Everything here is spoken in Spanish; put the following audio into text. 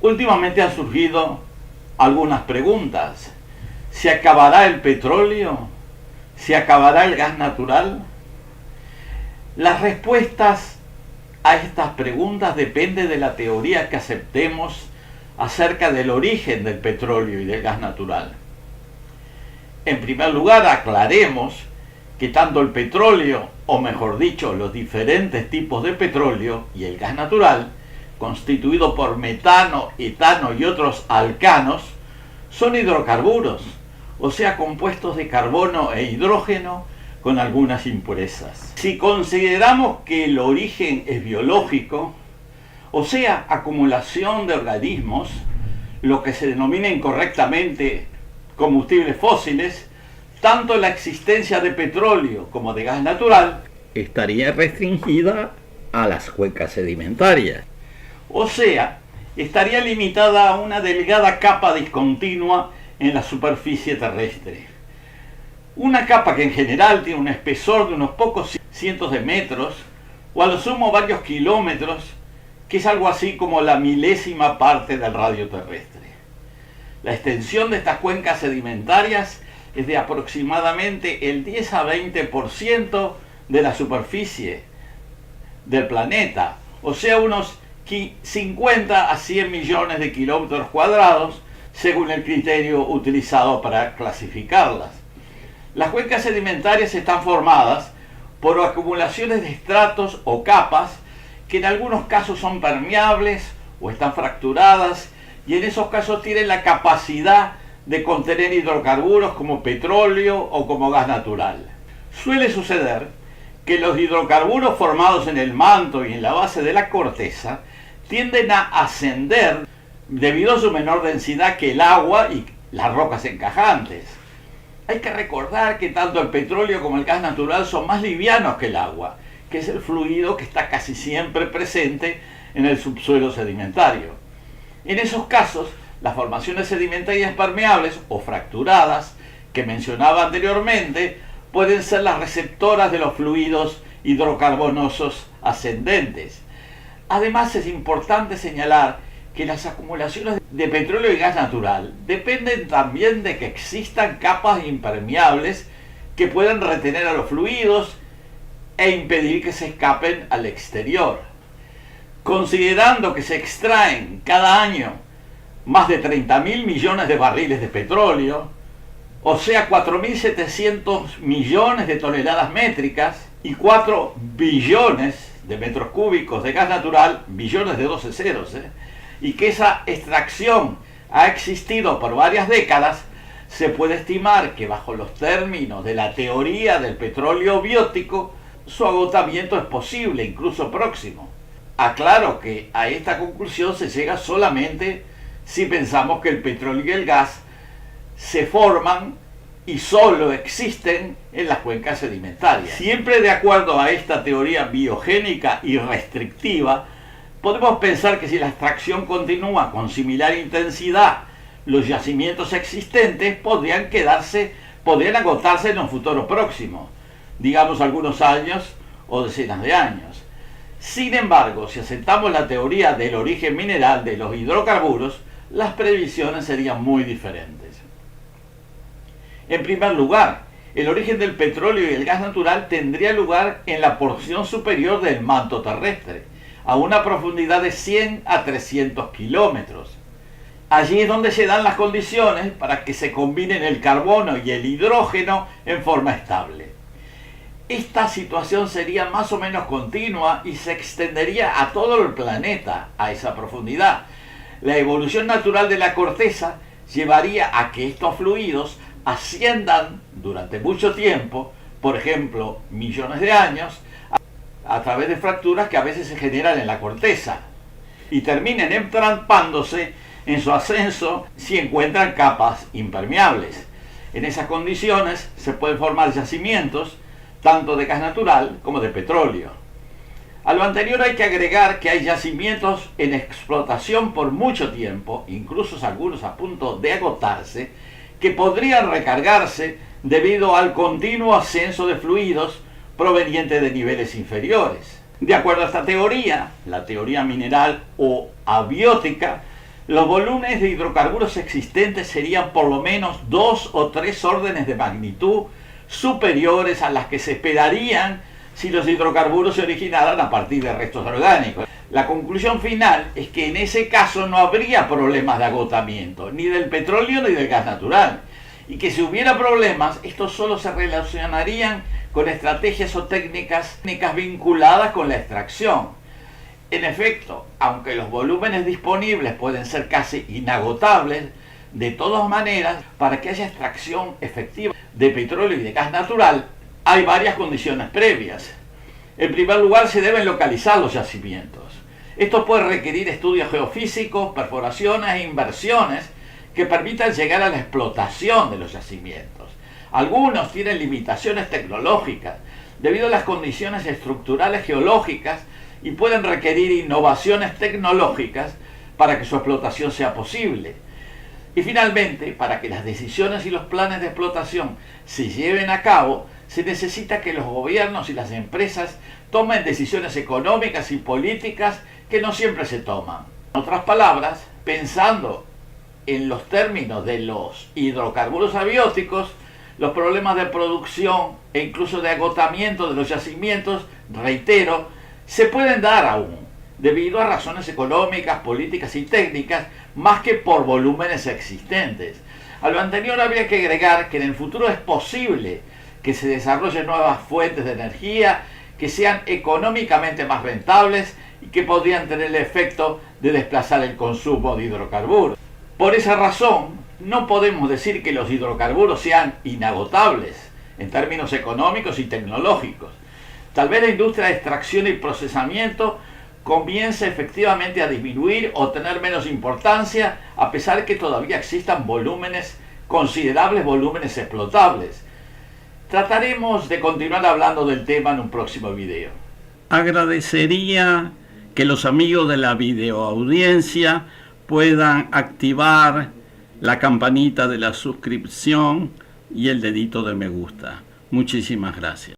Últimamente han surgido algunas preguntas. ¿Se acabará el petróleo? ¿Se acabará el gas natural? Las respuestas a estas preguntas dependen de la teoría que aceptemos acerca del origen del petróleo y del gas natural. En primer lugar, aclaremos que tanto el petróleo, o mejor dicho, los diferentes tipos de petróleo y el gas natural, constituido por metano, etano y otros alcanos, son hidrocarburos, o sea, compuestos de carbono e hidrógeno con algunas impurezas. Si consideramos que el origen es biológico, o sea, acumulación de organismos, lo que se denomina incorrectamente combustibles fósiles, tanto la existencia de petróleo como de gas natural estaría restringida a las cuencas sedimentarias. O sea, estaría limitada a una delgada capa discontinua en la superficie terrestre. Una capa que en general tiene un espesor de unos pocos cientos de metros, o a lo sumo varios kilómetros, que es algo así como la milésima parte del radio terrestre. La extensión de estas cuencas sedimentarias es de aproximadamente el 10 a 20% de la superficie del planeta, o sea, unos 50 a 100 millones de kilómetros cuadrados, según el criterio utilizado para clasificarlas. Las cuencas sedimentarias están formadas por acumulaciones de estratos o capas que en algunos casos son permeables o están fracturadas, y en esos casos tienen la capacidad de contener hidrocarburos como petróleo o como gas natural. Suele suceder que los hidrocarburos formados en el manto y en la base de la corteza tienden a ascender debido a su menor densidad que el agua y las rocas encajantes. Hay que recordar que tanto el petróleo como el gas natural son más livianos que el agua, que es el fluido que está casi siempre presente en el subsuelo sedimentario. En esos casos, las formaciones sedimentarias permeables o fracturadas que mencionaba anteriormente pueden ser las receptoras de los fluidos hidrocarbonosos ascendentes. Además, es importante señalar que las acumulaciones de petróleo y gas natural dependen también de que existan capas impermeables que puedan retener a los fluidos e impedir que se escapen al exterior. Considerando que se extraen cada año más de 30.000 millones de barriles de petróleo, o sea, 4.700 millones de toneladas métricas y 4 billones de metros cúbicos de gas natural, billones de 12 ceros, y que esa extracción ha existido por varias décadas, se puede estimar que bajo los términos de la teoría del petróleo biótico, su agotamiento es posible, incluso próximo. Aclaro que a esta conclusión se llega solamente si pensamos que el petróleo y el gas se forman y solo existen en las cuencas sedimentarias. Siempre de acuerdo a esta teoría biogénica y restrictiva, podemos pensar que si la extracción continúa con similar intensidad, los yacimientos existentes podrían agotarse en un futuro próximo, digamos algunos años o decenas de años. Sin embargo, si aceptamos la teoría del origen mineral de los hidrocarburos, las previsiones serían muy diferentes. En primer lugar, el origen del petróleo y el gas natural tendría lugar en la porción superior del manto terrestre, a una profundidad de 100 a 300 kilómetros. Allí es donde se dan las condiciones para que se combinen el carbono y el hidrógeno en forma estable. Esta situación sería más o menos continua y se extendería a todo el planeta a esa profundidad. La evolución natural de la corteza llevaría a que estos fluidos asciendan durante mucho tiempo, por ejemplo, millones de años, a través de fracturas que a veces se generan en la corteza, y terminen entrampándose en su ascenso si encuentran capas impermeables. En esas condiciones se pueden formar yacimientos tanto de gas natural como de petróleo. A lo anterior hay que agregar que hay yacimientos en explotación por mucho tiempo, incluso algunos a punto de agotarse, que podrían recargarse debido al continuo ascenso de fluidos provenientes de niveles inferiores. De acuerdo a esta teoría, la teoría mineral o abiótica, Los volúmenes de hidrocarburos existentes serían por lo menos 2 o 3 órdenes de magnitud superiores a las que se esperarían si los hidrocarburos se originaran a partir de restos orgánicos. La conclusión final es que en ese caso no habría problemas de agotamiento, ni del petróleo ni del gas natural, y que si hubiera problemas, estos solo se relacionarían con estrategias o técnicas vinculadas con la extracción. En efecto, aunque los volúmenes disponibles pueden ser casi inagotables, de todas maneras, para que haya extracción efectiva de petróleo y de gas natural, hay varias condiciones previas. En primer lugar, se deben localizar los yacimientos. Esto puede requerir estudios geofísicos, perforaciones e inversiones que permitan llegar a la explotación de los yacimientos. Algunos tienen limitaciones tecnológicas debido a las condiciones estructurales geológicas y pueden requerir innovaciones tecnológicas para que su explotación sea posible. Y finalmente, para que las decisiones y los planes de explotación se lleven a cabo, se necesita que los gobiernos y las empresas tomen decisiones económicas y políticas que no siempre se toman. En otras palabras, pensando en los términos de los hidrocarburos abióticos, los problemas de producción e incluso de agotamiento de los yacimientos, reitero, se pueden dar aún, debido a razones económicas, políticas y técnicas, más que por volúmenes existentes. A lo anterior habría que agregar que en el futuro es posible que se desarrollen nuevas fuentes de energía que sean económicamente más rentables y que podrían tener el efecto de desplazar el consumo de hidrocarburos. Por esa razón, no podemos decir que los hidrocarburos sean inagotables en términos económicos y tecnológicos. Tal vez la industria de extracción y procesamiento comience efectivamente a disminuir o tener menos importancia, a pesar de que todavía existan considerables volúmenes explotables. Trataremos de continuar hablando del tema en un próximo video. Agradecería que los amigos de la videoaudiencia puedan activar la campanita de la suscripción y el dedito de me gusta. Muchísimas gracias.